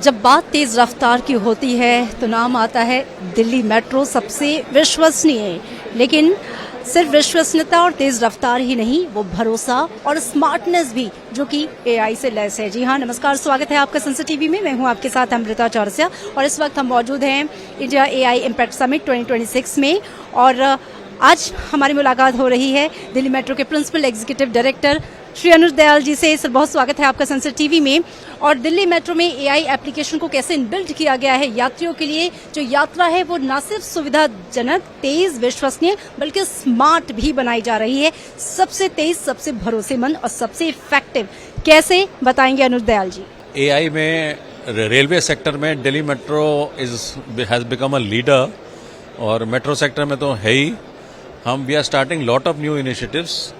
जब बात तेज रफ्तार की होती है तो नाम आता है दिल्ली मेट्रो, सबसे विश्वसनीय। लेकिन सिर्फ विश्वसनीयता और तेज रफ्तार ही नहीं, वो भरोसा और स्मार्टनेस भी, जो कि एआई से लैस है। जी हाँ, नमस्कार, स्वागत है आपका संसद टीवी में। मैं हूँ आपके साथ अमृता चौरसिया और इस वक्त हम मौजूद हैं इंडिया एआई इम्पैक्ट समिट 2026 में। और आज हमारी मुलाकात हो रही है दिल्ली मेट्रो के प्रिंसिपल एग्जीक्यूटिव डायरेक्टर श्री अनुज दयाल जी से। सर, बहुत स्वागत है आपका संसद टीवी में। और दिल्ली मेट्रो में एआई एप्लीकेशन को कैसे इनबिल्ट किया गया है यात्रियों के लिए, जो यात्रा है वो न सिर्फ सुविधाजनक, तेज, विश्वसनीय बल्कि स्मार्ट भी बनाई जा रही है। सबसे तेज, सबसे भरोसेमंद और सबसे इफेक्टिव कैसे, बताएंगे अनुज दयाल जी। एआई में रेलवे सेक्टर में Delhi metro has become a leader, और मेट्रो सेक्टर में तो है ही। हम we are starting lot of new initiatives.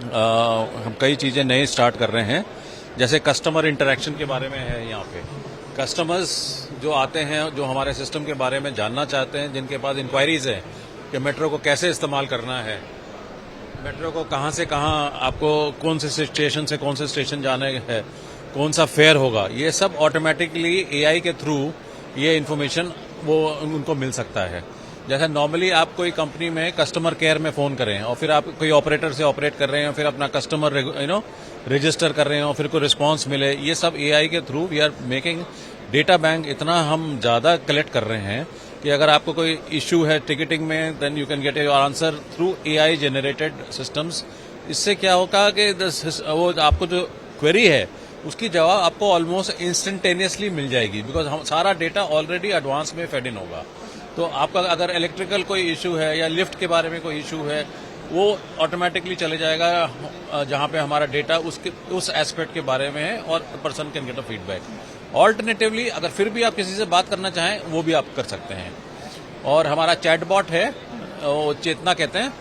हम कई चीज़ें नए स्टार्ट कर रहे हैं, जैसे कस्टमर इंटरेक्शन के बारे में है। यहाँ पे कस्टमर्स जो आते हैं, जो हमारे सिस्टम के बारे में जानना चाहते हैं, जिनके पास इंक्वायरीज है कि मेट्रो को कैसे इस्तेमाल करना है, मेट्रो को कहाँ से कहाँ, आपको कौन से स्टेशन से कौन से स्टेशन जाना है, कौन सा फेयर होगा, ये सब ऑटोमेटिकली एआई के थ्रू ये इन्फॉर्मेशन वो उनको मिल सकता है। जैसे नॉर्मली आप कोई कंपनी में कस्टमर केयर में फोन करें और फिर आप कोई ऑपरेटर से ऑपरेट कर रहे हैं, फिर अपना कस्टमर रजिस्टर कर रहे हैं और फिर कोई रिस्पांस मिले, ये सब एआई के through we are making data bank. इतना हम ज्यादा कलेक्ट कर रहे हैं कि अगर आपको कोई इश्यू है टिकटिंग में, then you can get your answer through AI generated systems. इससे क्या होगा कि वो आपको जो क्वेरी है उसकी जवाब आपको ऑलमोस्ट इंस्टेंटेनियसली मिल जाएगी, बिकॉज हम सारा डेटा ऑलरेडी एडवांस में फेड इन होगा। तो आपका अगर इलेक्ट्रिकल कोई इशू है या लिफ्ट के बारे में कोई इशू है, वो ऑटोमेटिकली चले जाएगा जहां पे हमारा डेटा उस एस्पेक्ट के बारे में है, और person can get a feedback. Alternatively अगर फिर भी आप किसी से बात करना चाहें, वो भी आप कर सकते हैं। और हमारा चैटबॉट है, वो चेतना कहते हैं,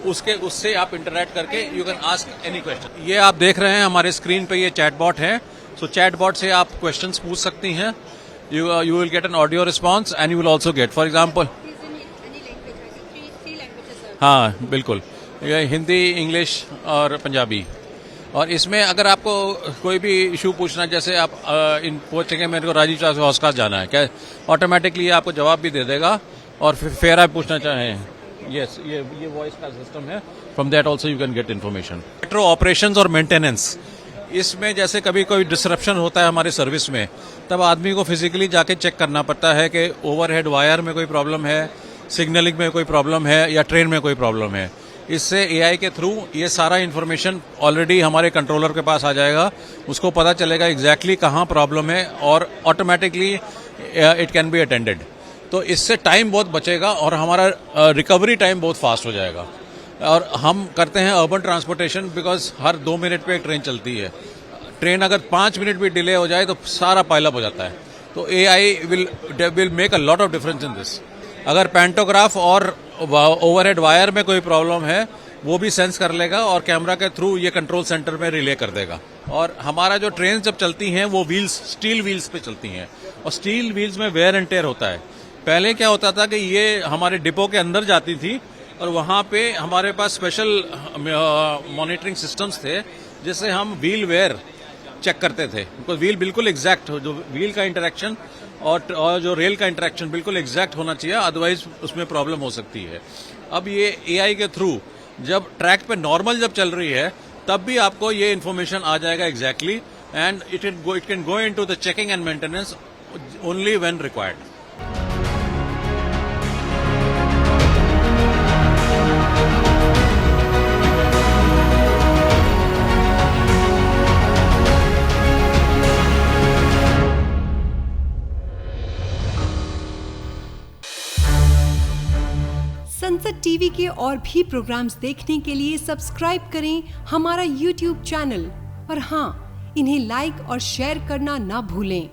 उससे आप इंटरैक्ट करके you can ask any question. ये आप देख रहे हैं हमारे स्क्रीन पे, ये चैटबॉट है। सो चैटबॉट से आप क्वेश्चंस पूछ सकती हैं। You will get an audio response and you will also get, for example, हाँ बिल्कुल, ये हिंदी, इंग्लिश और पंजाबी। और इसमें अगर आपको कोई भी इशू पूछना, जैसे आप पूछेंगे मेरे को राजीव चौक हॉस्कास जाना है, क्या ऑटोमेटिकली आपको जवाब भी दे देगा। और फिर आप पूछना चाहें, यस, ये वॉइस का सिस्टम है, from that also you can get information. Metro operations और मेंटेनेंस, इसमें जैसे कभी कोई डिसरप्शन होता है हमारी सर्विस में, तब आदमी को फिजिकली जाके चेक करना पड़ता है कि ओवरहेड वायर में कोई प्रॉब्लम है, सिग्नलिंग में कोई प्रॉब्लम है, या ट्रेन में कोई प्रॉब्लम है। इससे एआई के थ्रू ये सारा इन्फॉर्मेशन ऑलरेडी हमारे कंट्रोलर के पास आ जाएगा, उसको पता चलेगा एग्जैक्टली कहाँ प्रॉब्लम है, और automatically it can be attended. तो इससे टाइम बहुत बचेगा और हमारा रिकवरी टाइम बहुत फास्ट हो जाएगा। और हम करते हैं urban transportation, because her 2 minute पे एक ट्रेन चलती है। ट्रेन अगर 5 मिनट भी डिले हो जाए तो सारा पाइलअप हो जाता है। तो AI will make a lot of difference in this. अगर पैंटोग्राफ और ओवरहेड वायर में कोई प्रॉब्लम है, वो भी सेंस कर लेगा और कैमरा के थ्रू ये कंट्रोल सेंटर में रिले कर देगा। और हमारा जो ट्रेन जब चलती हैं वो व्हील्स, स्टील व्हील्स पे चलती हैं, और स्टील व्हील्स में वेयर एंड टेयर होता है। पहले क्या होता था कि ये हमारे डिपो के अंदर जाती थी और वहां पे हमारे पास स्पेशल मॉनिटरिंग सिस्टम्स थे, जिससे हम व्हील वेयर चेक करते थे। बिकॉज व्हील बिल्कुल एग्जैक्ट हो, जो व्हील का इंटरेक्शन और जो रेल का इंटरेक्शन बिल्कुल एग्जैक्ट होना चाहिए, अदरवाइज उसमें प्रॉब्लम हो सकती है। अब ये एआई के थ्रू जब ट्रैक पे नॉर्मल जब चल रही है, तब भी आपको ये इन्फॉर्मेशन आ जाएगा exactly, and it can go into the checking and maintenance only when required. संसद टीवी के और भी प्रोग्राम्स देखने के लिए सब्सक्राइब करें हमारा YouTube चैनल। और हाँ, इन्हें लाइक और शेयर करना ना भूलें।